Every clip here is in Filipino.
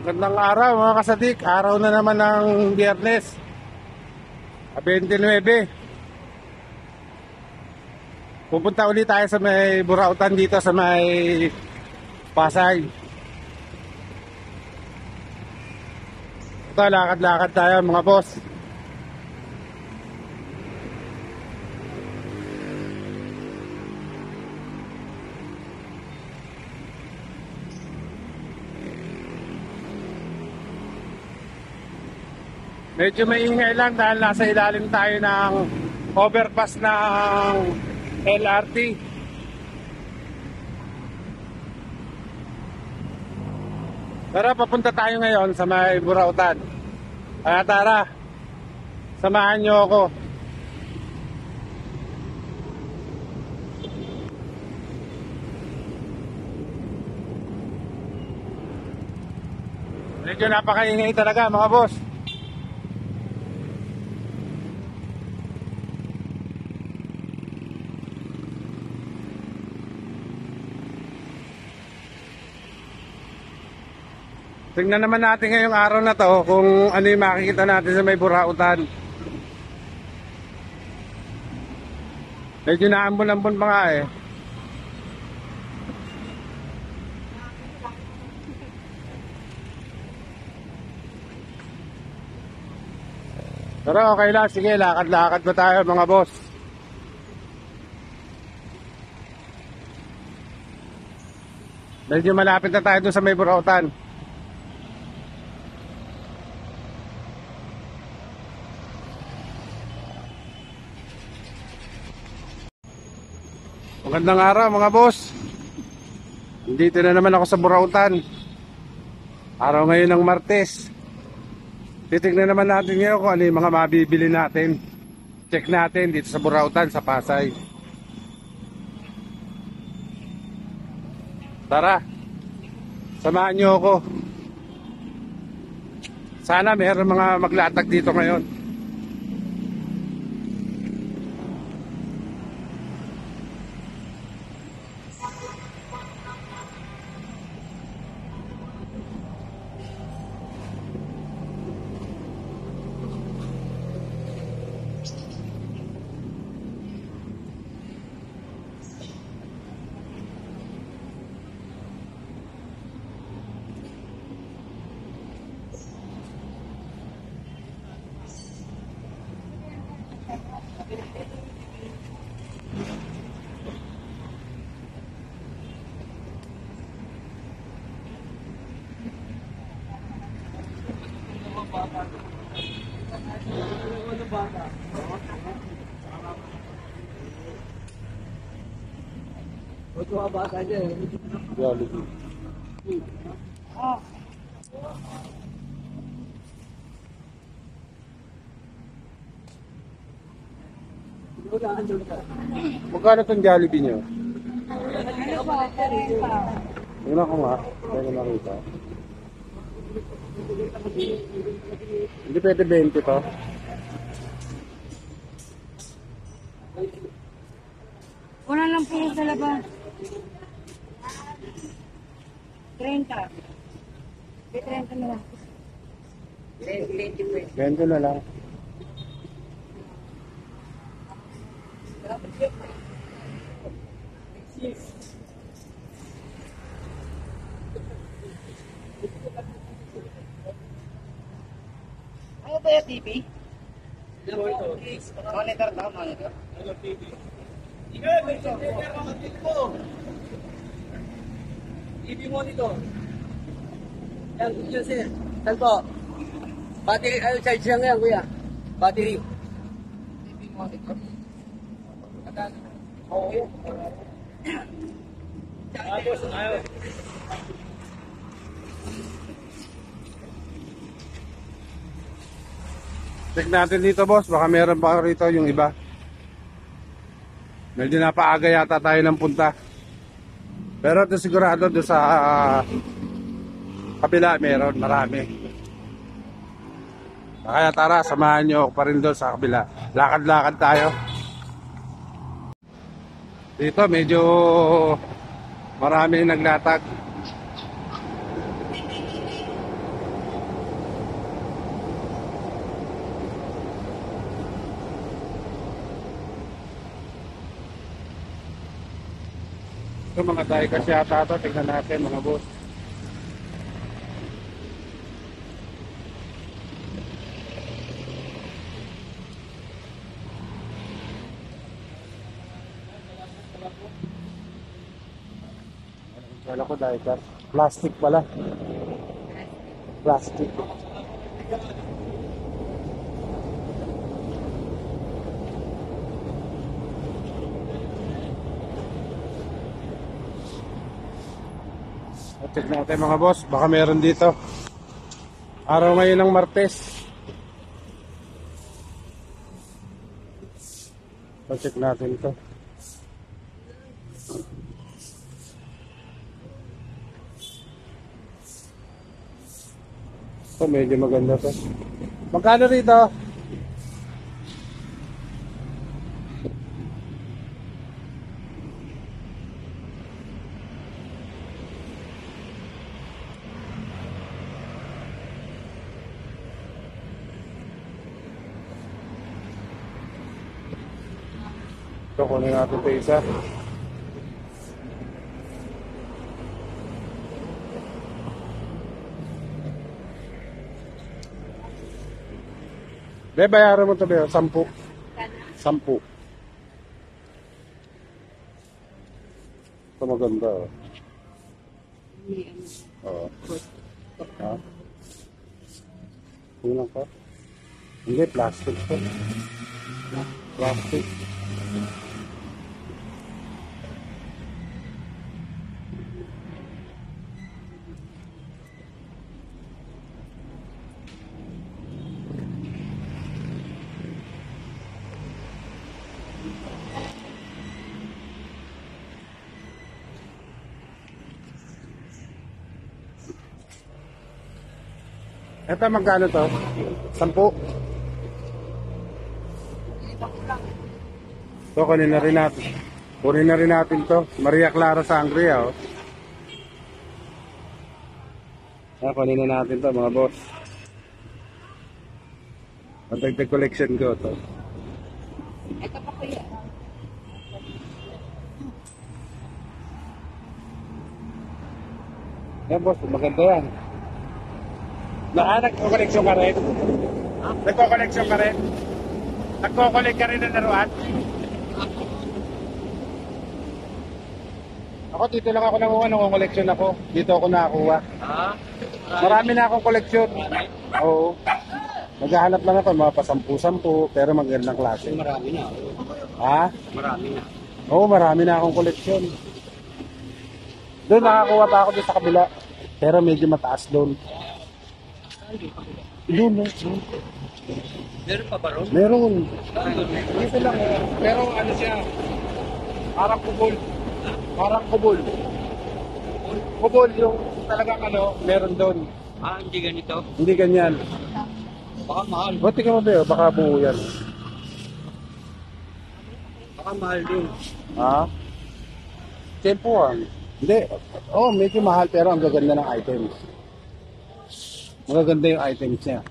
Gandang araw mga kasadik, araw na naman ng Biyernes, 29. Pupunta ulit tayo sa may Burautan dito sa may Pasay. Ito, lakad-lakad tayo mga boss. Medyo maingay lang dahil nasa ilalim tayo ng overpass ng LRT. Tara, papunta tayo ngayon sa may Burautan. Kaya tara, samahan nyo ako. Medyo napakaingay talaga mga boss. Tingnan naman natin ngayong araw na to kung ano yung makikita natin sa may Burautan. Medyo naambon-ambon pa nga eh. Pero okay lang, sige, lakad-lakad pa tayo mga boss. Medyo malapit na tayo doon sa may Burautan. Magandang araw mga boss. Dito na naman ako sa Burautan. Araw ngayon ng Martes. Titignan naman natin ngayon kung ano yung mga mabibili natin. Check natin dito sa Burautan, sa Pasay. Tara, samahan nyo ako. Sana mayroon mga maglatag dito ngayon. Jollibee. Magkano itong Jollibee nyo? Yun ako nga, kaya nakita. Hindi pwede 20 to. Wala lang po sa labas. 30. 30 na lang. 20 na lang. Ano ba yung TV? Monitor daw, monitor. TV monitor. Yan, yun sir. Saan po? Battery, charge lang yan kuya. Battery. TV monitor. Okay. Tapos, ayaw. Check natin dito boss, baka meron pa rito yung iba. Medyo napaaga yata tayo ng punta. Pero ito sigurado doon sa kabila meron, marami. Kaya tara, samahan nyo pa rin doon sa kabila. Lakad-lakad tayo. Dito medyo marami naglatag. Ito mga diecast yata ito. Tingnan natin mga boss. Wala ko diecast. Plastic pala. Plastic. Check natin mga boss, baka meron dito. Araw ngayon ng Martes. Check natin to. Ito medyo maganda to. Magkano rito? Ito, kunin natin ito isa. Be, bayaran mo ito, be. 10. 10. Ito maganda, oh. Oo. Ha? Kulang pa? Hindi, plastic to. Plastic. Ito magkano to? 10. So kunin na rin natin. Kunin na rin natin to. Maria Clara Sangria, oh. Kunin na natin to mga boss. Matagdag collection ko to. Ito pa kuya. Yan boss, maganda yan. Nagko-collection ka rin? Nagko-collection ka rin? Nagko-collect ka rin ng laruan? Ako dito lang ako nanguha, nang-collection ako. Dito ako nakakuha. Marami na akong collection. Oo. Maghahanap lang ako, mga pa-10-10, pero magandang klase. Marami na. Ha? Marami na. Oo, marami na akong collection. Doon nakakuha pa ako doon sa kabila. Pero medyo mataas doon. Doon, doon. Meron pa ba ron? Meron. Dito lang eh. Pero ano siya, parang kubol. Parang kubol. Kubol yung talagang ano, meron doon. Ah, hindi ganito. Hindi ganyan. Baka mahal. Buti ka mo ba, baka buo yan. Baka mahal din. Ha? Tempuan. Hindi. Oh, medyo mahal pero ang gaganda ng items. Magaganda yung items niya.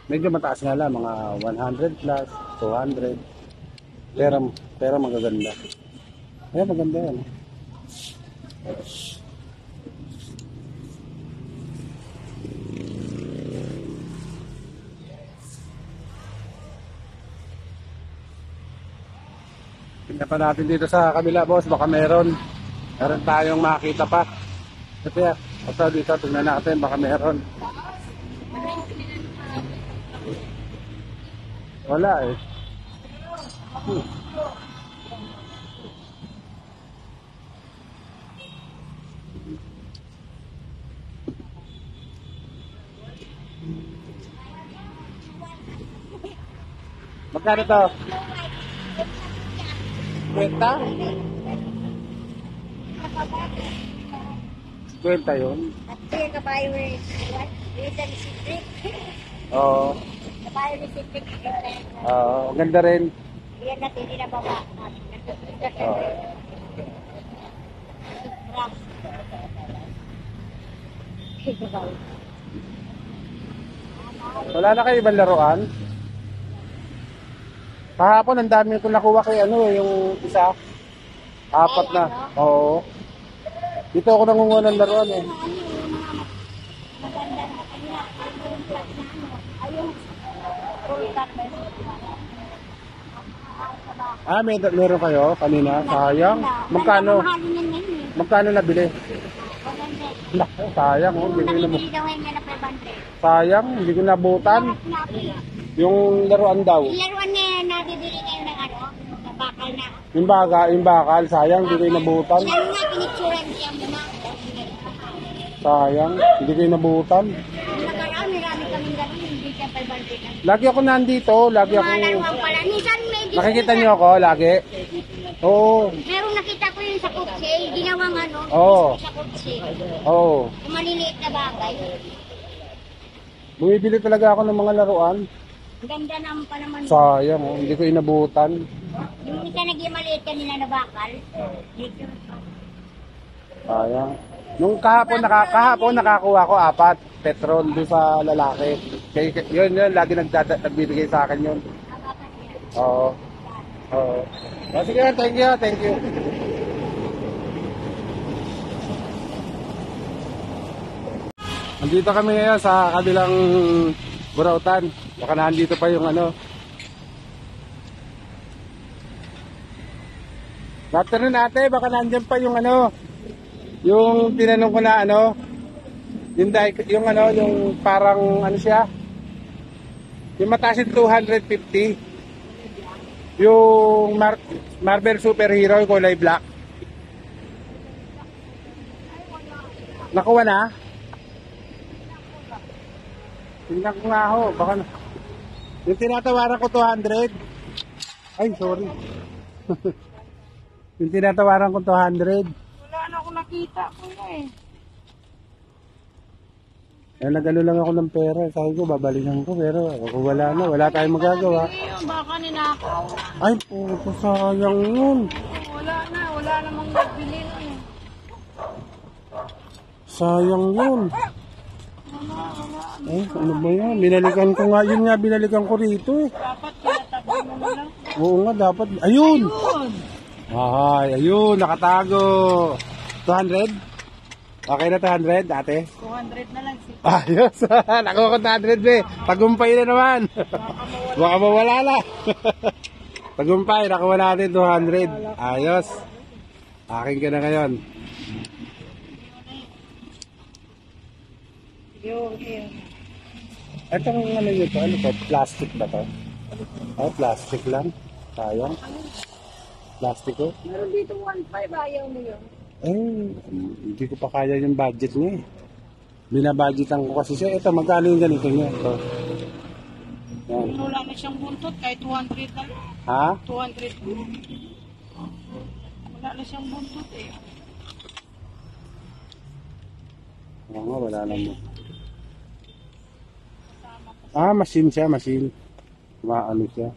Medyo mataas nga lang, mga 100 plus, 200. Pero magaganda. Kaya maganda yan. Tingnan pa natin dito sa kabila, boss. Baka meron tayong makita pa. Kasi dito, tingnan natin. Baka meron. Wala eh. Magkano to? 20? 20 yun? Kasi kabayo rin. Reason secret. Oo. Kabayo rin secret. Oo. Ang ganda rin. Yan natin, hindi na baba. Oo. Wala na kayo ibang laruan? Kahapon, ang dami ko nakuha kay ano, yung isa. Apat na. Oo. Dito ako nangunguha ng laruan eh. Maganda na kanina. Yung plus na ano. Ayun. Full cut. Ah, meron kayo kanina? Sayang. Magkano? Mahalin yan ngayon eh. Magkano nabili? 100. Naku, sayang. Oh. Hindi ko na, Nabibili daw ngayon na 500. sayang. Hindi ko nabutan. Yung laruan daw. Yung laruan na yan, nabibili ngayon ng ano, na bakal na. Yung bakal. Sayang. Hindi ko nabutan. Lalo nga, pinicturan siya mo na. Sayang. Hindi ko nabutan. Yung nakaraan, marami kaming ganun, hindi siya 500 lang. Lagi ako nandito. Lagi Yung ako... mga laruan pala. Minsan may Nakikita niyo ako lagi? Oo. Meron nakita ko yun sa kutse, ginawang ano, Oo. sa kutse. Oo. Yung maliliit na bagay. Bumibili talaga ako ng mga laruan. Ang ganda naman pa naman. Sayang. Oh. Hindi ko inabutan. Yung isa naging maliit kanina na bakal. Dito. Sayang. Nung kahapon nakakuha ko 4 petrol doon sa lalaki. Kaya yun lagi nagbibigay sa akin yun. Oo. Oo. Oh, sige, thank you. Nandito kami ngayon sa kabilang Burautan. Baka nandito pa yung ano. Afternoon ate, baka nandyan pa yung ano. Yung tinanong ko na ano. Yung ano, yung parang ano siya. Yung mataas yung 250. Yung Marvel Superhero, yung kulay black. Nakuha na? Tingnan ko nga ho, baka na. Yung tinatawaran ko 200. Ay, sorry. Yung tinatawaran ko 200. Wala na ako nakita. Kuya eh. Eh, nagano lang ako ng pera. Sabi ko, babalikan ko. Pero kung wala na, wala tayong magagawa. Baka ninakaw. Ay, puto, sayang yun. Wala namang nagbili nun. Sayang yun. Eh, ano ba yan? Binalikan ko nga. Yun nga, binalikan ko rito eh. Dapat kinatabi mo na lang. Oo nga, dapat. Ayun! Ay, ayun, nakatago. 200? Okay na 200, ate? 200 na lang. Ayos! Nakuha ko 200, be. Tagumpay na naman. Baka mawala na. Tagumpay, nakuha natin 200. Ayos. Akin ka na ngayon. Yun. Etong ano yun to? Ano to? Plastic ba to? Oh, plastic lang. Sayang. Plastic ko. Meron dito 1.5. Ayaw mo yun. Eh, hindi ko pa kaya yung budget niya eh. Binabudgetan ko kasi siya. Ito, magkano yung ganito niya? Ito. Yan. Wala na siyang buntot. Kahit 200 na lang. Ha? 200. Wala na siyang buntot eh. Oo nga, wala lang mo. Ah, machine siya, machine. Maano siya.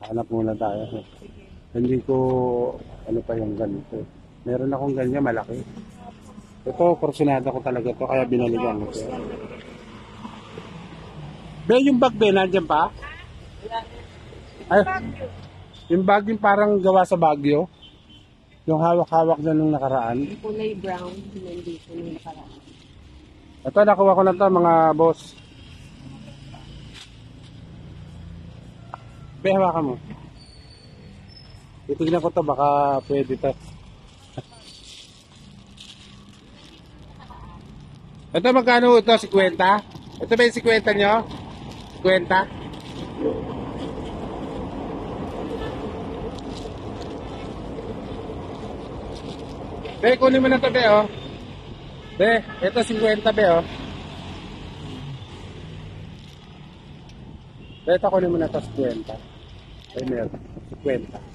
Hanap muna tayo. Hindi ko, ano pa yung ganito. Meron akong ganyan, malaki. Ito, kursunada ko talaga to kaya binaligan ko siya. Be, yung bag, be, nandiyan pa? Ay, yung bag yung parang gawa sa Baguio. Yung hawak-hawak na nung nakaraan. Kulay brown. Nandito nung nakaraan. Ito, nakuha ko na to mga boss. Be, hawakan mo. Titignan ko to, baka pwede to. Ito, magkano ito? 50? Ito ba yung 50 nyo? 50? Be, kunin mo na to, be, oh. Be, ito 50, be, oh. Be, ito kunin mo na to, 50. Ay, meron. 50.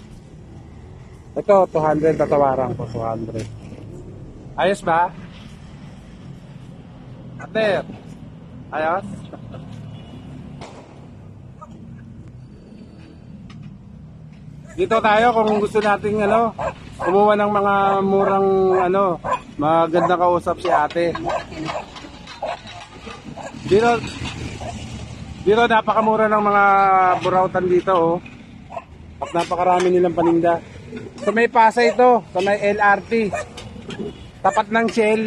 Ito, 200, tatawaran ko, 200. Ayos ba? Ate, ayos? Dito tayo kung gusto nating ano, kumuha ng mga murang ano, maganda kausap si ate. Dito napakamura ng mga burautan dito, oh. At napakarami nilang paninda. So may pasa ito, sa may LRT. Tapat ng Shell.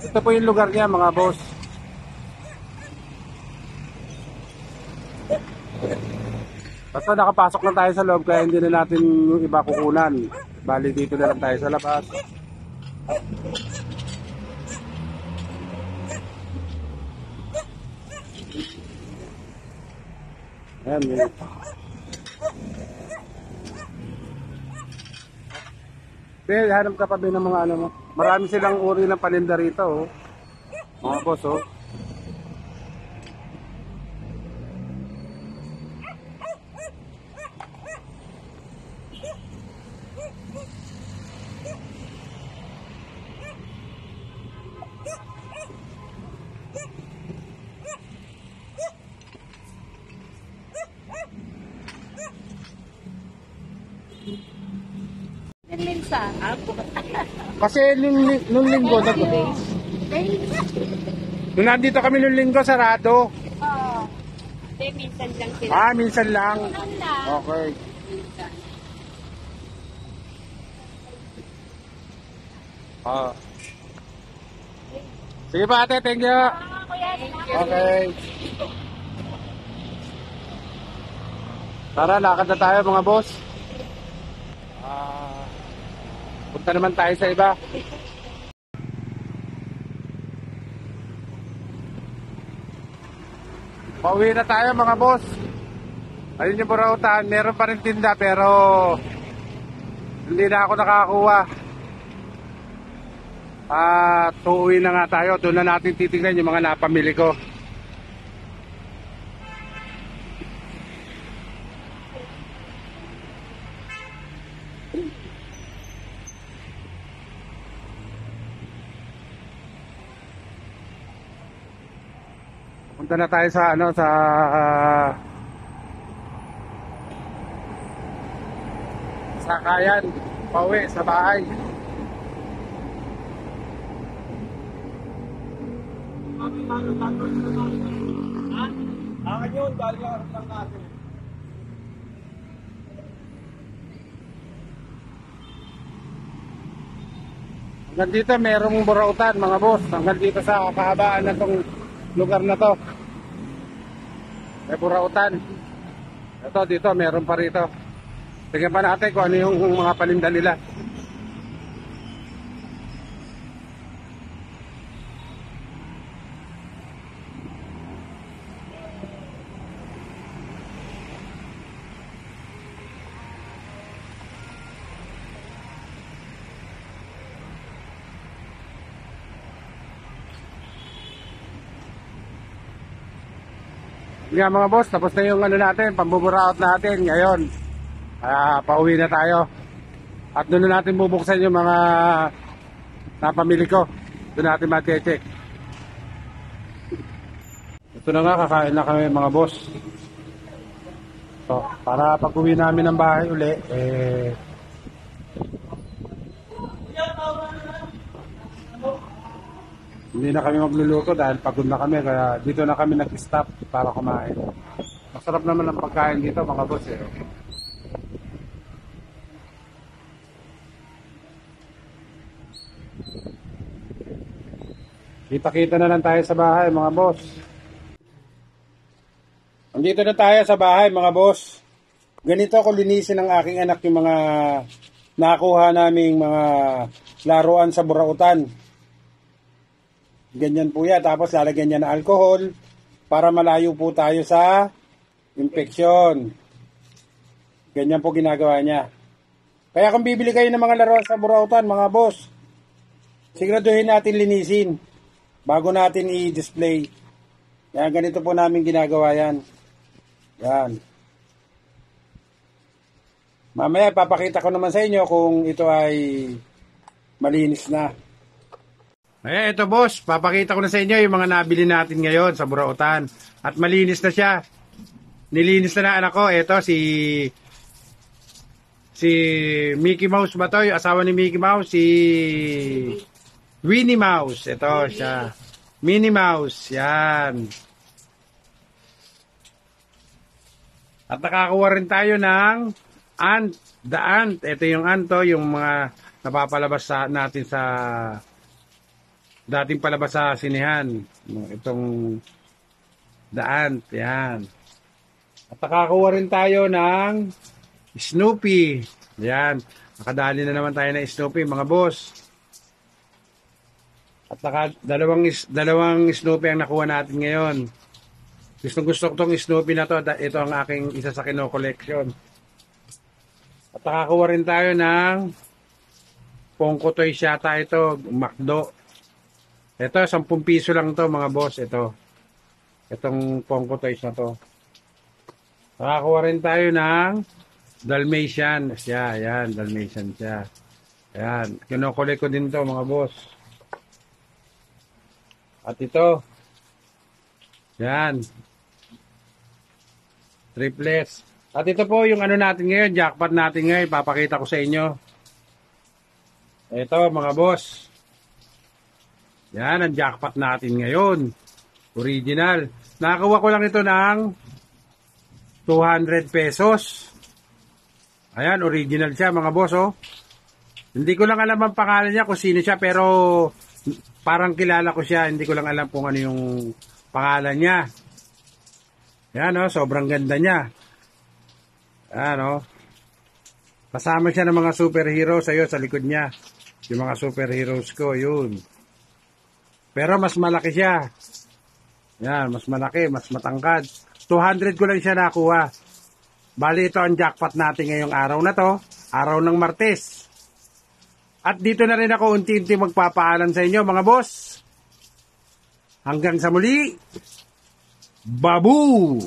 Ito po yung lugar niya mga boss. Basta nakapasok na tayo sa loob kaya hindi na natin yung iba kukunan. Bali dito na lang tayo sa labas. Ayan, yun. Pero hanap ka pa ba ng mga ano mo? Marami silang uri ng paninda rito, oh. Mga boss, oh. Minsan. Kasi nung linggo, nung nandito kami nung linggo, sarado. Oo. Hindi, minsan lang sila. Ah, minsan lang. Minsan lang. Okay. Minsan. Ah. Sige pa ate, thank you. Kuya, Okay. Tara, lakad na tayo mga boss. Punta naman tayo sa iba. Pauwi na tayo mga boss. Ayun yung burautan, meron pa rin tinda pero hindi na ako nakakakuha. At uuwi na nga tayo, doon na natin titignan yung mga napamili ko. Punta na tayo sa ano sa Kayan, pauwi sa bahay. Akin yun, galing lang natin. Hanggang dito merong burautan mga boss. Hanggang dito sa kahabaan na tong lugar na to. May burautan. Ito dito meron pa rito. Tingnan pa natin kung ano yung mga paninda nila. Nga mga boss, tapos na yung ano natin, pambuburaot natin ngayon. Pauwi na tayo. At doon na natin bubuksan yung mga napamili ko. Doon natin ma-check. Ito na nga, kakain na kami mga boss. So, para pag uwi namin ng bahay uli, hindi na kami magluluto dahil pagod na kami. Kaya dito na kami nag-stop para kumain. Masarap naman ang pagkain dito mga boss. Kita-kita na lang tayo sa bahay mga boss. Andito na tayo sa bahay mga boss. Ganito ko linisin ng aking anak yung mga nakuha naming mga laruan sa burautan. Ganyan po yan. Tapos lalagyan niya ng alcohol para malayo po tayo sa infeksyon. Ganyan po ginagawa niya. Kaya kung bibili kayo ng mga laruan sa burautan, mga boss, siguraduhin natin linisin bago natin i-display. Yan, ganito po namin ginagawa yan. Yan. Mamaya papakita ko naman sa inyo kung ito ay malinis na. Ito boss, papakita ko na sa inyo yung mga nabili natin ngayon sa burautan. At malinis na siya. Nilinis na anak ko. Ito si Mickey Mouse ba to? Yung asawa ni Mickey Mouse, si Winnie Mouse. Ito siya. Minnie Mouse. Yan. At nakakuha rin tayo ng ant. The ant. Ito yung anto, yung mga napapalabas natin sa dating palabas sa sinihan. Itong the ant. Yan. At nakakuha rin tayo ng Snoopy. Yan. Nakadali na naman tayo ng Snoopy, mga boss. At dalawang Snoopy ang nakuha natin ngayon. Gusto ko tong Snoopy na to. Ito ang aking isa sa kino-collection. At nakakuha rin tayo ng Ponko Toys yata ito. McDo. Ito, 10 piso lang to mga boss. Ito. Itong Ponko Toys na to. Nakakuha rin tayo ng Dalmatian. Siya, yan. Dalmatian siya. Ayan. Kino-collect ko din to mga boss. At ito. Yan. Triplets. At ito po yung ano natin ngayon, jackpot natin ngayon. Papakita ko sa inyo. Ito mga boss. Yan ang jackpot natin ngayon. Original. Nakakuha ko lang ito ng 200 pesos. Ayan, original siya mga boss, oh. Hindi ko lang alam ang pangalan niya kung sino siya, pero parang kilala ko siya. Hindi ko lang alam kung ano yung pangalan niya. Ayan, oh, sobrang ganda niya. Ayan, oh. Kasama siya ng mga superhero sa'yo sa likod niya. Yung mga superheroes ko, yun. Pero mas malaki siya. Ayan, mas malaki, mas matangkad. 200 ko lang siya nakuha. Bali, ito ang jackpot natin ngayong araw na to. Araw ng Martes. At dito na rin ako unti-unti magpapaalam sa inyo mga boss. Hanggang sa muli. Babu!